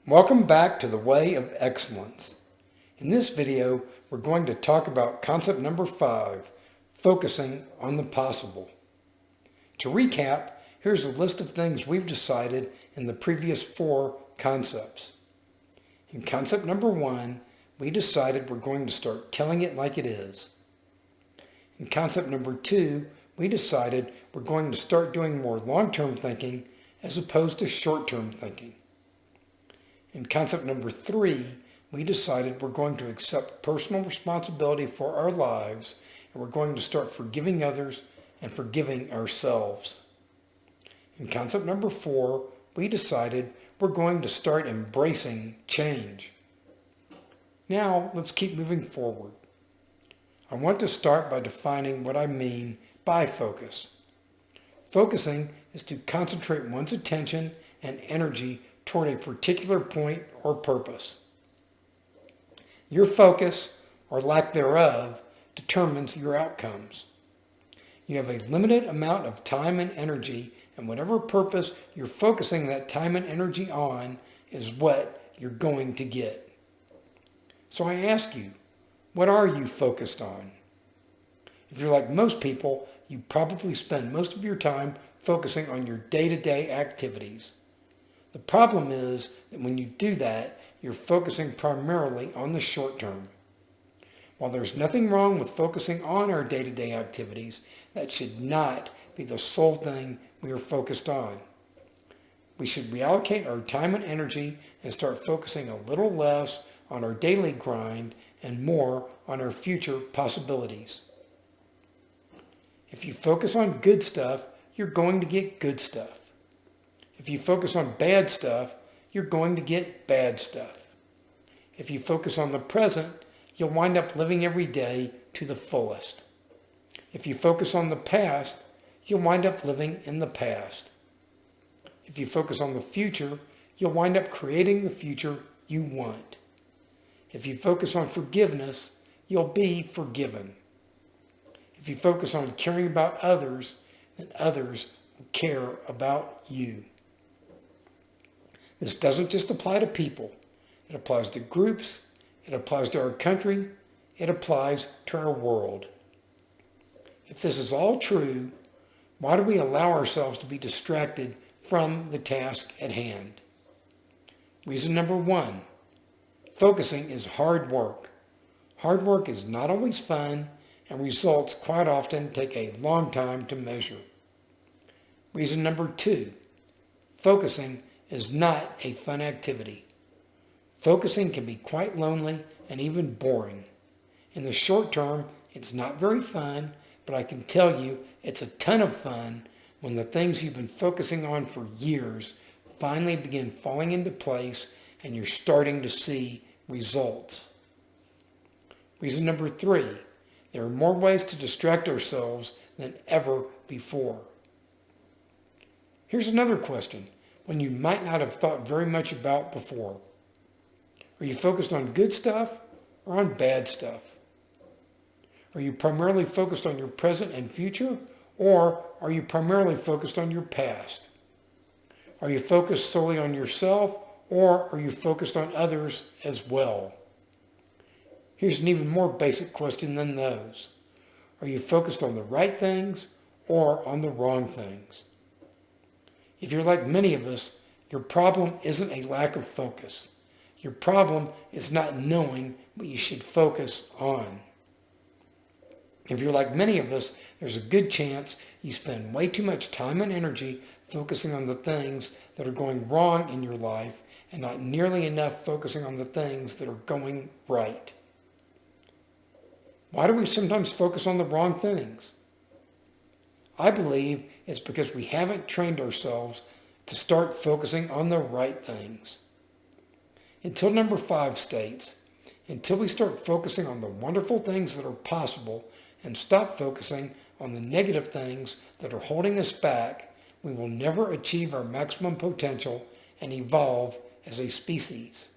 Welcome back to the Way of Excellence. In this video, we're going to talk about concept number 5, focusing on the possible. To recap, here's a list of things we've decided in the previous 4 concepts. In concept number 1, we decided we're going to start telling it like it is. In concept number 2, we decided we're going to start doing more long-term thinking as opposed to short-term thinking. In concept number 3, we decided we're going to accept personal responsibility for our lives, and we're going to start forgiving others and forgiving ourselves. In concept number 4, we decided we're going to start embracing change. Now, let's keep moving forward. I want to start by defining what I mean by focus. Focusing is to concentrate one's attention and energy toward a particular point or purpose. Your focus, or lack thereof, determines your outcomes. You have a limited amount of time and energy, and whatever purpose you're focusing that time and energy on is what you're going to get. So I ask you, what are you focused on? If you're like most people, you probably spend most of your time focusing on your day-to-day activities. The problem is that when you do that, you're focusing primarily on the short term. While there's nothing wrong with focusing on our day-to-day activities, that should not be the sole thing we are focused on. We should reallocate our time and energy and start focusing a little less on our daily grind and more on our future possibilities. If you focus on good stuff, you're going to get good stuff. If you focus on bad stuff, you're going to get bad stuff. If you focus on the present, you'll wind up living every day to the fullest. If you focus on the past, you'll wind up living in the past. If you focus on the future, you'll wind up creating the future you want. If you focus on forgiveness, you'll be forgiven. If you focus on caring about others, then others will care about you. This doesn't just apply to people. It applies to groups. It applies to our country. It applies to our world. If this is all true, why do we allow ourselves to be distracted from the task at hand? Reason number 1, focusing is hard work. Hard work is not always fun, and results quite often take a long time to measure. Reason number 2, focusing is not a fun activity. Focusing can be quite lonely and even boring. In the short term, it's not very fun, but I can tell you it's a ton of fun when the things you've been focusing on for years finally begin falling into place and you're starting to see results. Reason number 3, there are more ways to distract ourselves than ever before. Here's another question, one you might not have thought very much about before. Are you focused on good stuff or on bad stuff? Are you primarily focused on your present and future, or are you primarily focused on your past? Are you focused solely on yourself, or are you focused on others as well? Here's an even more basic question than those. Are you focused on the right things or on the wrong things? If you're like many of us, your problem isn't a lack of focus. Your problem is not knowing what you should focus on. If you're like many of us, there's a good chance you spend way too much time and energy focusing on the things that are going wrong in your life and not nearly enough focusing on the things that are going right. Why do we sometimes focus on the wrong things? I believe it's because we haven't trained ourselves to start focusing on the right things. Until number 5 states, until we start focusing on the wonderful things that are possible and stop focusing on the negative things that are holding us back, we will never achieve our maximum potential and evolve as a species.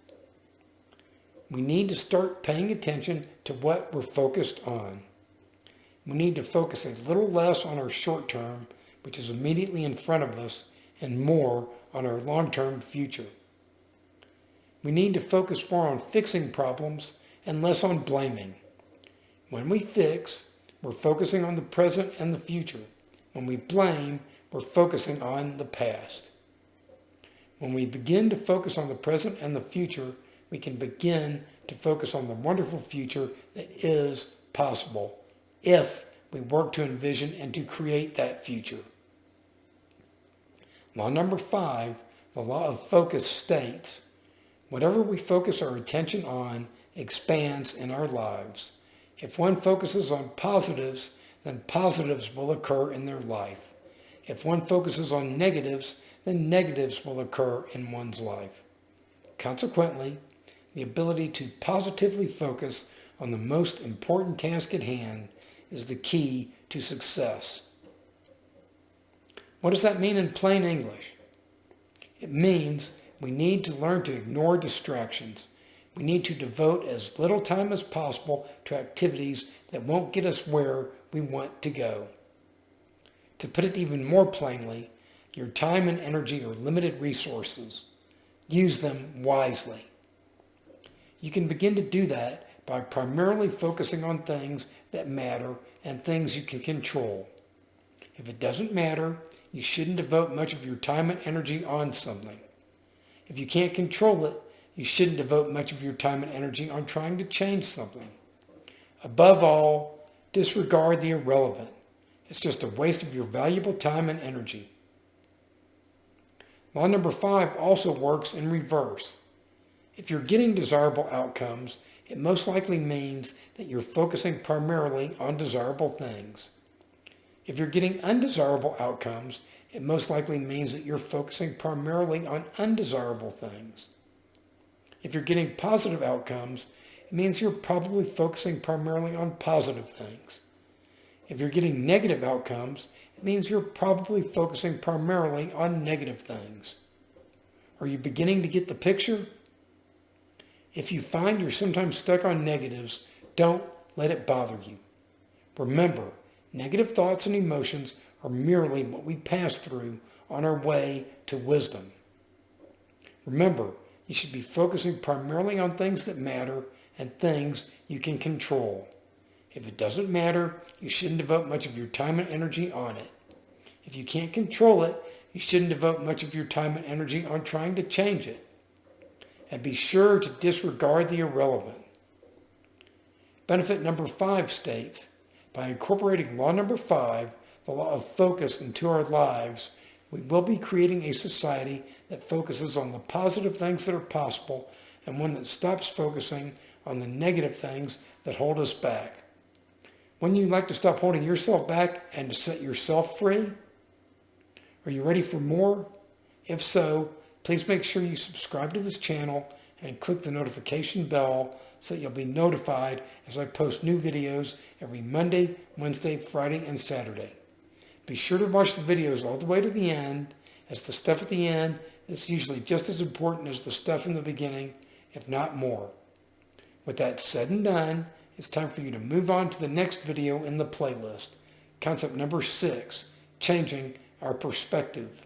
We need to start paying attention to what we're focused on. We need to focus a little less on our short term, which is immediately in front of us, and more on our long-term future. We need to focus more on fixing problems and less on blaming. When we fix, we're focusing on the present and the future. When we blame, we're focusing on the past. When we begin to focus on the present and the future, we can begin to focus on the wonderful future that is possible if we work to envision and to create that future. Law number 5, the law of focus states, whatever we focus our attention on expands in our lives. If one focuses on positives, then positives will occur in their life. If one focuses on negatives, then negatives will occur in one's life. Consequently, the ability to positively focus on the most important task at hand is the key to success. What does that mean in plain English? It means we need to learn to ignore distractions. We need to devote as little time as possible to activities that won't get us where we want to go. To put it even more plainly, your time and energy are limited resources. Use them wisely. You can begin to do that by primarily focusing on things that matter and things you can control. If it doesn't matter, you shouldn't devote much of your time and energy on something. If you can't control it, you shouldn't devote much of your time and energy on trying to change something. Above all, disregard the irrelevant. It's just a waste of your valuable time and energy. Law number 5 also works in reverse. If you're getting desirable outcomes, it most likely means that you're focusing primarily on desirable things. If you're getting undesirable outcomes, it most likely means that you're focusing primarily on undesirable things. If you're getting positive outcomes, it means you're probably focusing primarily on positive things. If you're getting negative outcomes, it means you're probably focusing primarily on negative things. Are you beginning to get the picture? If you find you're sometimes stuck on negatives, don't let it bother you. Remember, negative thoughts and emotions are merely what we pass through on our way to wisdom. Remember, you should be focusing primarily on things that matter and things you can control. If it doesn't matter, you shouldn't devote much of your time and energy on it. If you can't control it, you shouldn't devote much of your time and energy on trying to change it. And be sure to disregard the irrelevant. Benefit number 5 states, by incorporating law number 5, the law of focus, into our lives, we will be creating a society that focuses on the positive things that are possible and one that stops focusing on the negative things that hold us back. Wouldn't you like to stop holding yourself back and to set yourself free? Are you ready for more? If so, please make sure you subscribe to this channel and click the notification bell so that you'll be notified as I post new videos every Monday, Wednesday, Friday, and Saturday. Be sure to watch the videos all the way to the end, as the stuff at the end is usually just as important as the stuff in the beginning, if not more. With that said and done, it's time for you to move on to the next video in the playlist, concept number 6, changing our perspective.